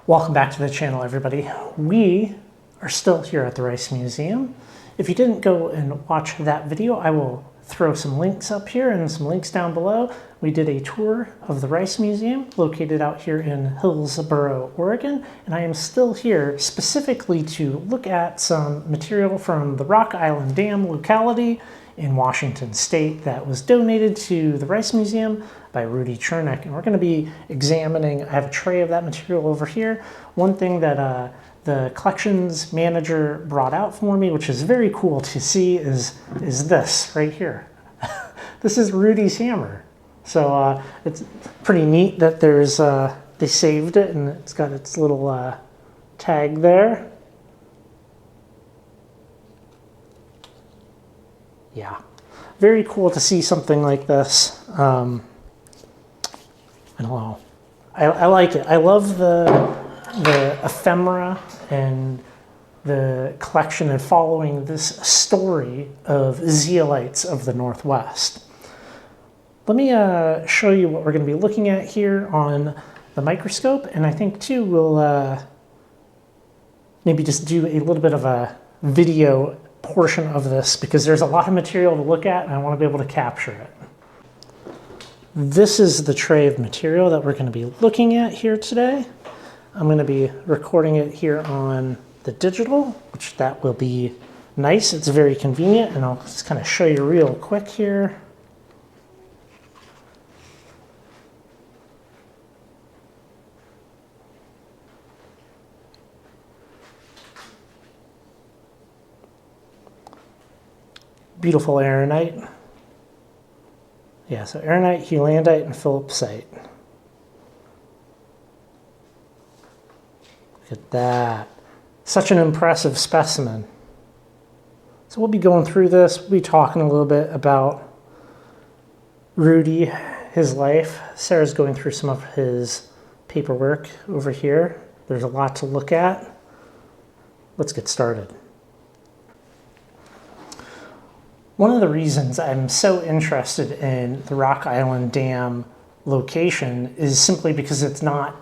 Welcome back to the channel, everybody. We are still here at the Rice Museum. If you didn't go and watch that video, I will throw some links up here and some links down below. We did a tour of the Rice Museum located out here in Hillsboro, Oregon, and I am still here specifically to look at some material from the Rock Island Dam locality in Washington State that was donated to the Rice Museum by Rudy Tschernich. And we're going to be examining, I have a tray of that material over here. One thing that the collections manager brought out for me, which is very cool to see, is this right here. This is Rudy's hammer. So it's pretty neat that there's, they saved it and it's got its little tag there. Yeah, very cool to see something like this. I don't know. I like it. I love the ephemera and the collection and following this story of Zeolites of the Northwest. Let me show you what we're going to be looking at here on the microscope, and I think too we'll maybe just do a little bit of a video portion of this because there's a lot of material to look at and I want to be able to capture it. This is the tray of material that we're going to be looking at here today. I'm going to be recording it here on the digital, which that will be nice. It's very convenient, and I'll just kind of show you real quick here. Beautiful arenite. Yeah, so arenite, heulandite, and phillipsite. Look at that. Such an impressive specimen. So we'll be going through this. We'll be talking a little bit about Rudy, his life. Sarah's going through some of his paperwork over here. There's a lot to look at. Let's get started. One of the reasons I'm so interested in the Rock Island Dam location is simply because it's not,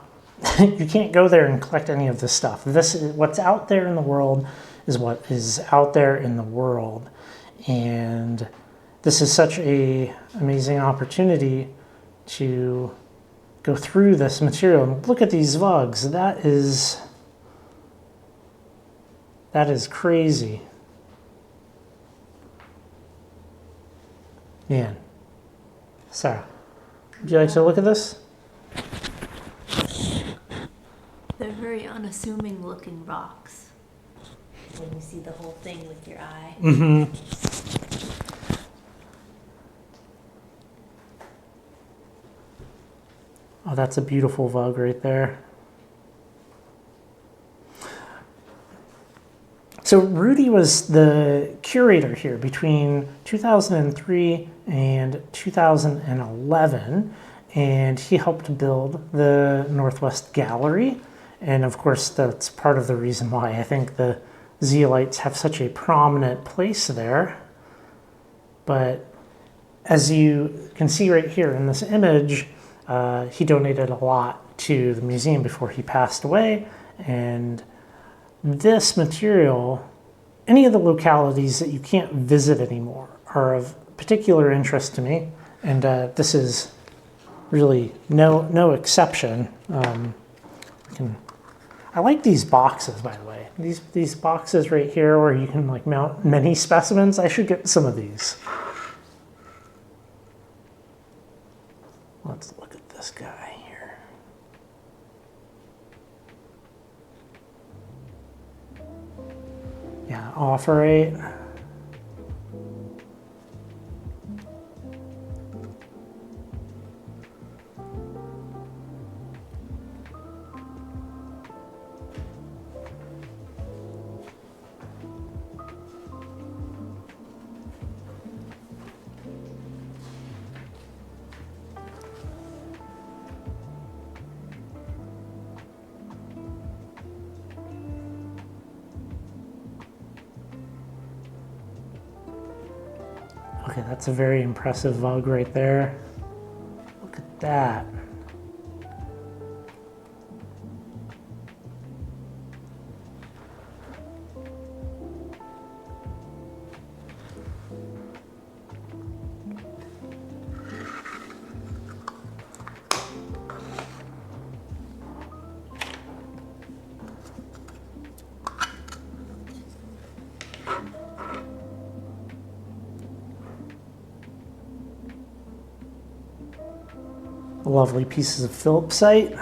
you can't go there and collect any of this stuff. This is what's out there in the world is what is out there in the world. And this is such an amazing opportunity to go through this material and look at these vugs. That is crazy. Man. Sarah, would you like to look at this? They're very unassuming looking rocks when you see the whole thing with your eye. Mm-hmm. Oh, that's a beautiful vug right there. So Rudy was the curator here between 2003 and 2011, and he helped build the Northwest Gallery. And of course, that's part of the reason why I think the Zeolites have such a prominent place there. But as you can see right here in this image, he donated a lot to the museum before he passed away. And this material, any of the localities that you can't visit anymore, are of particular interest to me, and this is really no exception. I like these boxes, by the way. These boxes right here where you can like mount many specimens. I should get some of these. Let's look at this guy here. Yeah, operate. Okay, that's a very impressive vug right there. Look at that. lovely pieces of Phillipsite.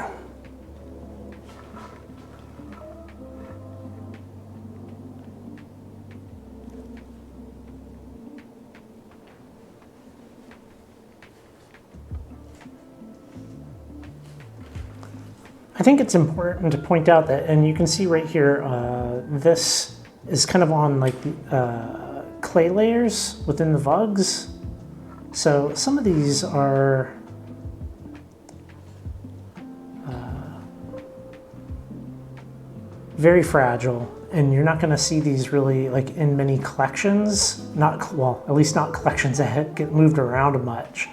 I think it's important to point out that, and you can see right here, this is kind of on like the clay layers within the vugs. So some of these are very fragile, and you're not going to see these really like in many collections. Well, at least not collections that get moved around much.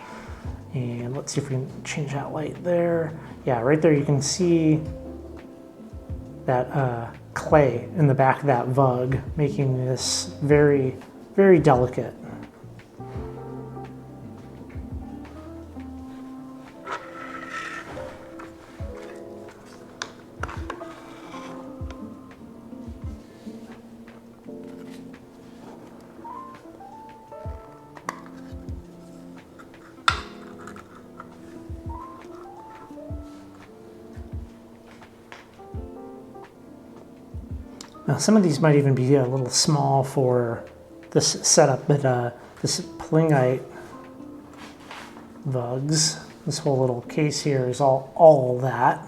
And let's see if we can change that light there. Yeah, right there you can see that clay in the back of that vug, making this very, very delicate. Now, some of these might even be a little small for this setup, but this plingite vugs, this whole little case here is all that.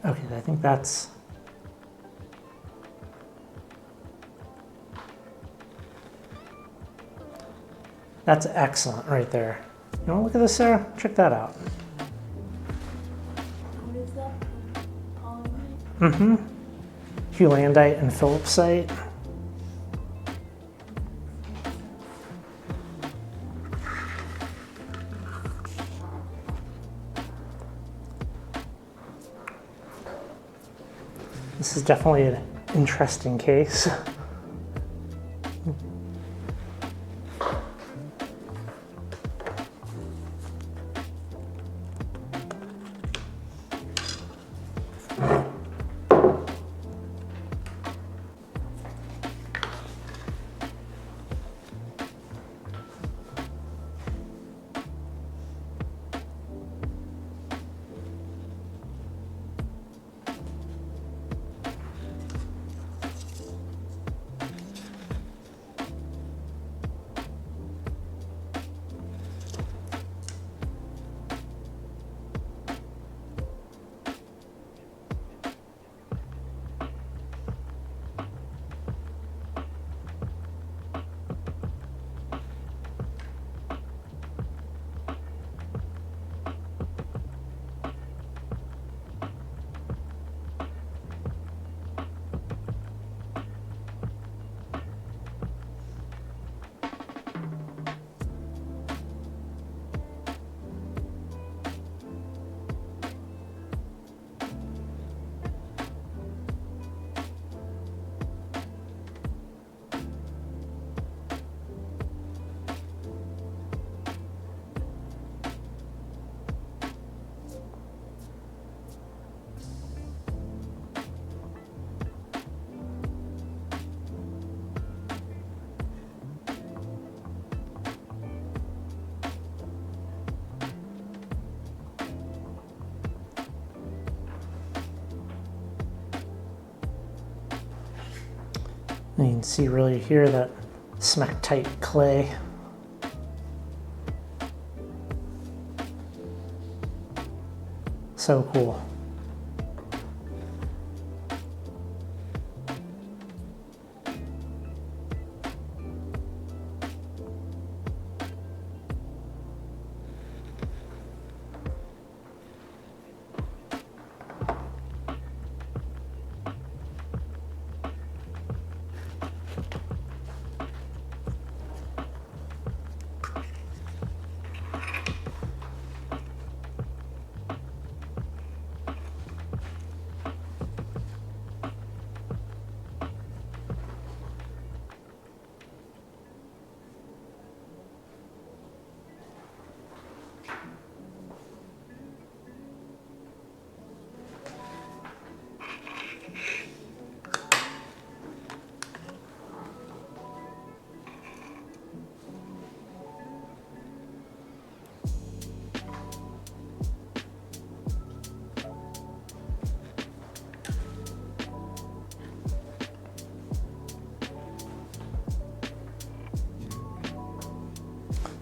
Okay, I think that's excellent right there. You want to look at this, Sarah? Check that out. What is that? Polymer? Mm-hmm. Hewlandite and Phillipsite. This is definitely an interesting case. And you can see really here that smectite clay. So cool.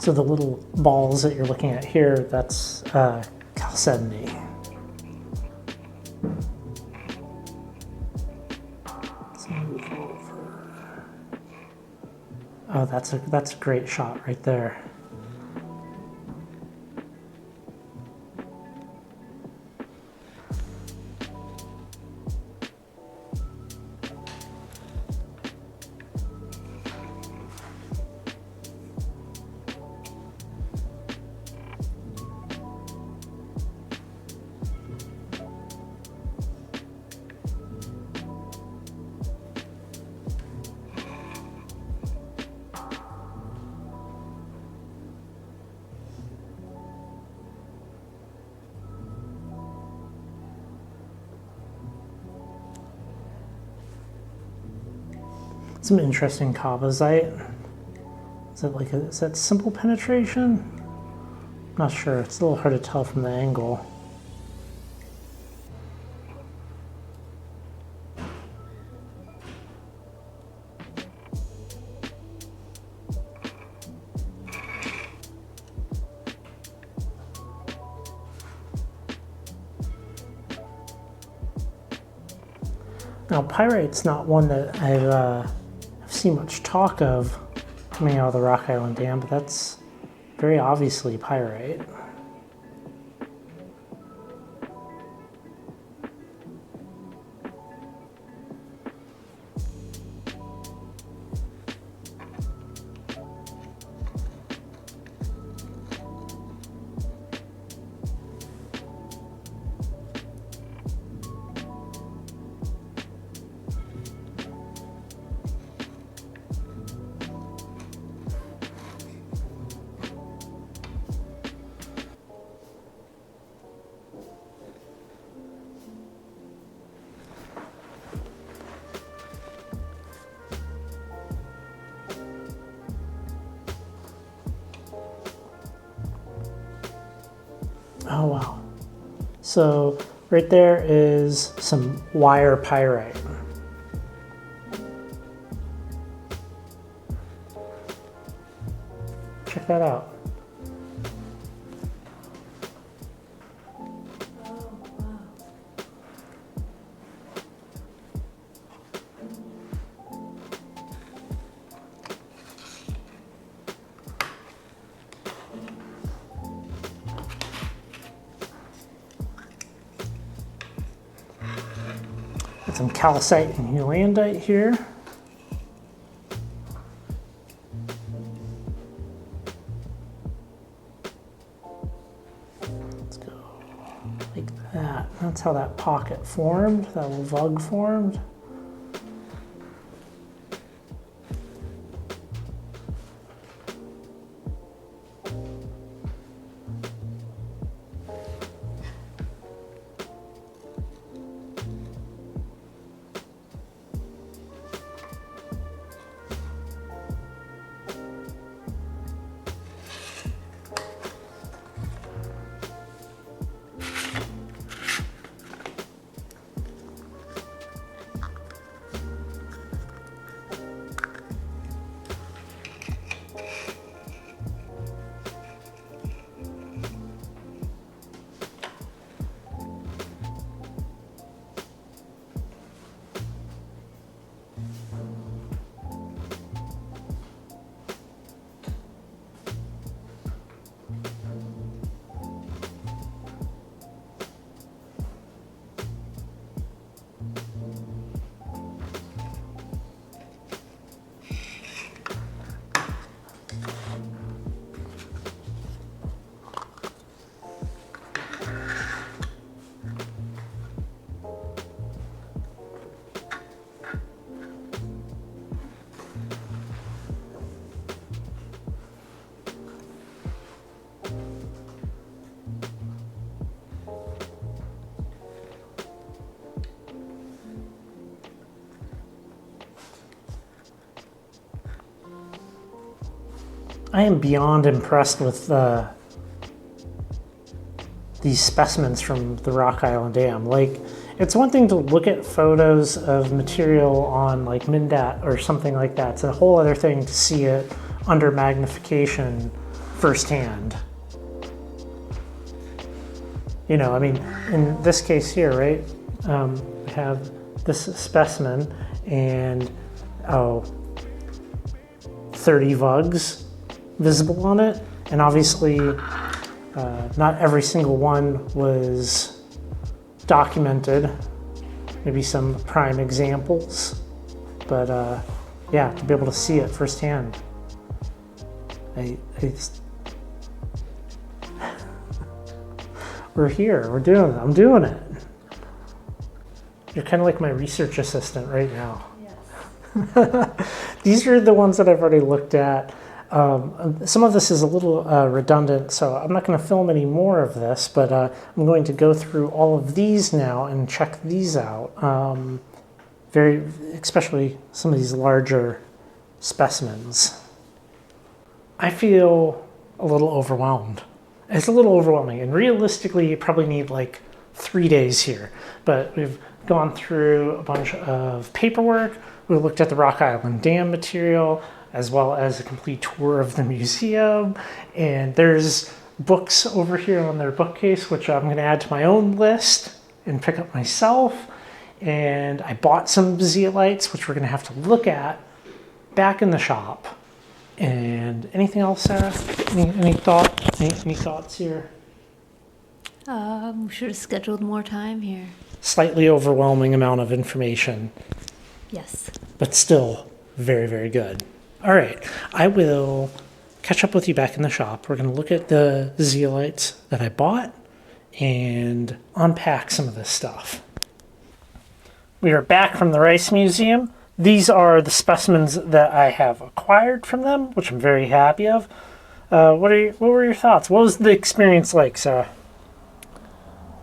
So the little balls that you're looking at here, that's chalcedony. Let's move over. Oh, that's a great shot right there. Some interesting composite. Is that simple penetration? Not sure, it's a little hard to tell from the angle. Now, pyrite's not one that I've seen much talk of coming out of the Rock Island Dam, but that's very obviously pyrite. Oh wow. So right there is some wire pyrite. Check that out. Got some calcite and heulandite here. Let's go like that. That's how that pocket formed, that little vug formed. I am beyond impressed with these specimens from the Rock Island Dam. Like, it's one thing to look at photos of material on like MinDat or something like that. It's a whole other thing to see it under magnification firsthand. You know, I mean, in this case here, right, we have this specimen and, 30 vugs visible on it. And obviously, not every single one was documented. Maybe some prime examples. But yeah, to be able to see it firsthand. We're here, I'm doing it. You're kind of like my research assistant right now. Yes. These are the ones that I've already looked at. Some of this is a little redundant, so I'm not going to film any more of this, but I'm going to go through all of these now and check these out. Especially some of these larger specimens. I feel a little overwhelmed. It's a little overwhelming, and realistically, you probably need like 3 days here. But we've gone through a bunch of paperwork. We looked at the Rock Island Dam material, as well as a complete tour of the museum. And there's books over here on their bookcase, which I'm going to add to my own list and pick up myself. And I bought some zeolites, which we're going to have to look at back in the shop. And anything else, Sarah? Any thoughts here? We should have scheduled more time here. Slightly overwhelming amount of information, Yes. but still very, very good. All right, I will catch up with you back in the shop. We're going to look at the zeolites that I bought and unpack some of this stuff. We are back from the Rice Museum. These are the specimens that I have acquired from them, which I'm very happy of. What were your thoughts? What was the experience like, Sarah?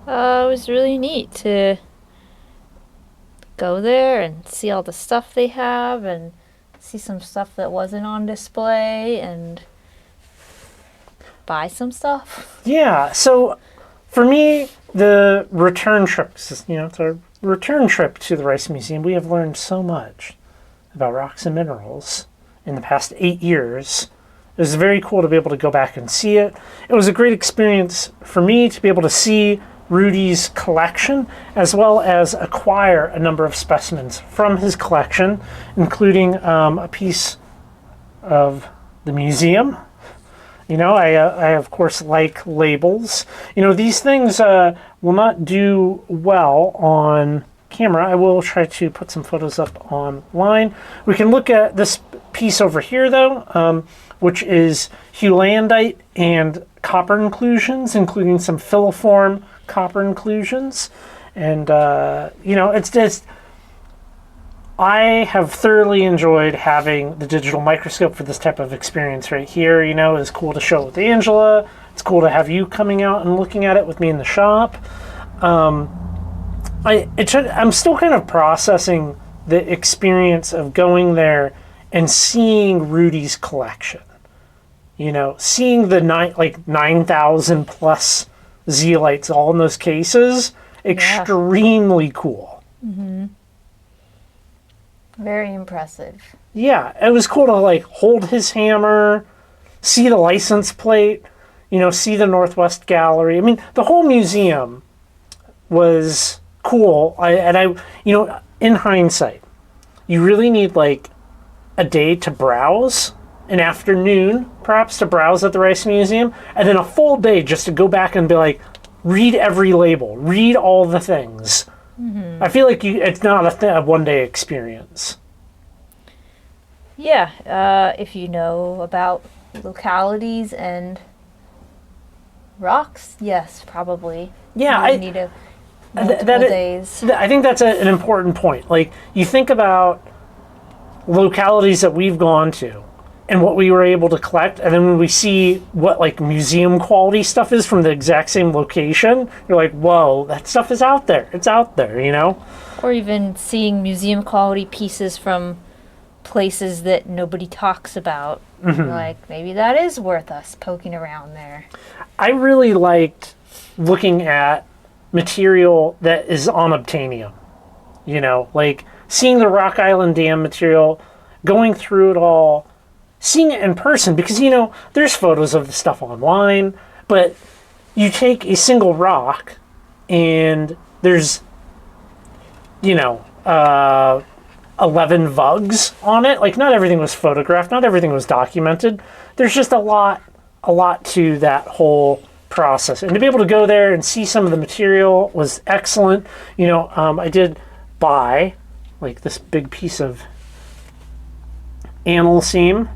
It was really neat to go there and see all the stuff they have and see some stuff that wasn't on display and buy some stuff. Yeah, so for me, the return trip, it's a return trip to the Rice Museum. We have learned so much about rocks and minerals in the past 8 years. It was very cool to be able to go back and see it. It was a great experience for me to be able to see Rudy's collection, as well as acquire a number of specimens from his collection, including a piece of the museum. You know, I of course like labels. You know, these things will not do well on camera. I will try to put some photos up online. We can look at this piece over here though, which is heulandite and copper inclusions, including some filiform copper inclusions. And, you know, it's just, I have thoroughly enjoyed having the digital microscope for this type of experience right here. You know, it's cool to show it with Angela. It's cool to have you coming out and looking at it with me in the shop. I'm still kind of processing the experience of going there and seeing Rudy's collection. You know, seeing the 9,000 plus zeolites all in those cases, extremely cool. Mm-hmm. Very impressive. Yeah, it was cool to like hold his hammer, see the license plate, you know, see the Northwest Gallery. I mean, the whole museum was cool. You know, in hindsight, you really need like a day to browse, an afternoon perhaps to browse at the Rice Museum, and then a full day just to go back and be like, read every label, read all the things. Mm-hmm. I feel like it's not a one-day experience. Yeah, if you know about localities and rocks, yes, probably. Yeah, I need multiple days. I think that's an important point. Like, you think about localities that we've gone to and what we were able to collect, and then when we see what like museum quality stuff is from the exact same location, you're like, whoa, that stuff is out there. It's out there, you know? Or even seeing museum quality pieces from places that nobody talks about. Mm-hmm. Like, maybe that is worth us poking around there. I really liked looking at material that is unobtainium. You know, like seeing the Rock Island Dam material, going through it all, seeing it in person, because, you know, there's photos of the stuff online, but you take a single rock and there's, you know, 11 vugs on it. Like, not everything was photographed, not everything was documented. There's just a lot to that whole process. And to be able to go there and see some of the material was excellent. You know, I did buy like this big piece of animal seam.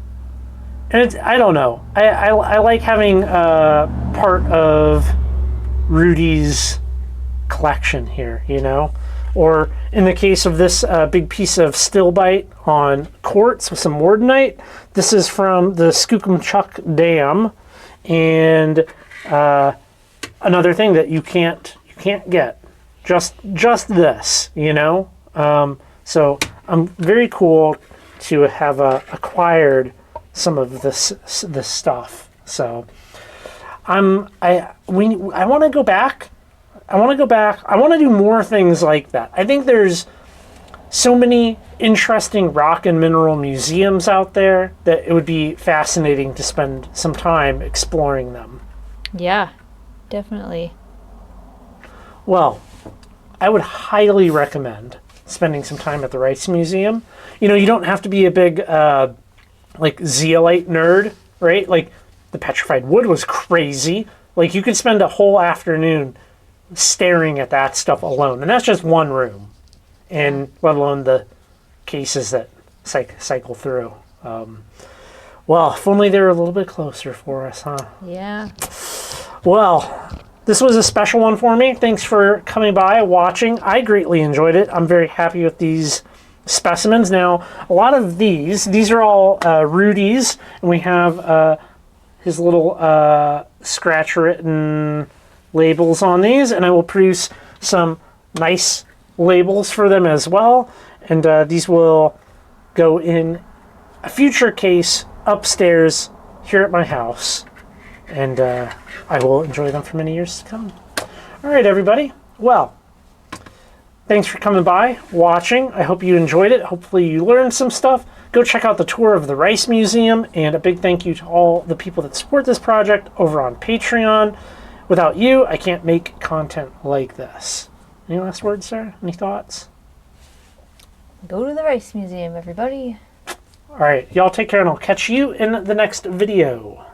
And it's, I don't know. I like having part of Rudy's collection here, you know? Or in the case of this big piece of stillbite on quartz with some wardenite, this is from the Skookumchuck Dam, and another thing that you can't get, just this, you know. So I'm very cool to have acquired some of this stuff. So I want to go back. I want to do more things like that. I think there's so many interesting rock and mineral museums out there that it would be fascinating to spend some time exploring them. Yeah, definitely. Well, I would highly recommend spending some time at the Rice Museum. You know, you don't have to be a big like zeolite nerd, right? Like, the petrified wood was crazy. Like, you could spend a whole afternoon staring at that stuff alone, and that's just one room, and let alone the cases that cycle through. Well, if only they were a little bit closer for us, huh? Yeah. Well, this was a special one for me. Thanks for coming by, watching. I greatly enjoyed it. I'm very happy with these specimens. Now, a lot of these are all Rudy's, and we have his little scratch-written labels on these, and I will produce some nice labels for them as well, and these will go in a future case upstairs here at my house, and I will enjoy them for many years to come. All right, everybody. Well, thanks for coming by, watching. I hope you enjoyed it. Hopefully you learned some stuff. Go check out the tour of the Rice Museum, and a big thank you to all the people that support this project over on Patreon. Without you, I can't make content like this. Any last words, sir? Any thoughts? Go to the Rice Museum, everybody. All right, y'all take care, and I'll catch you in the next video.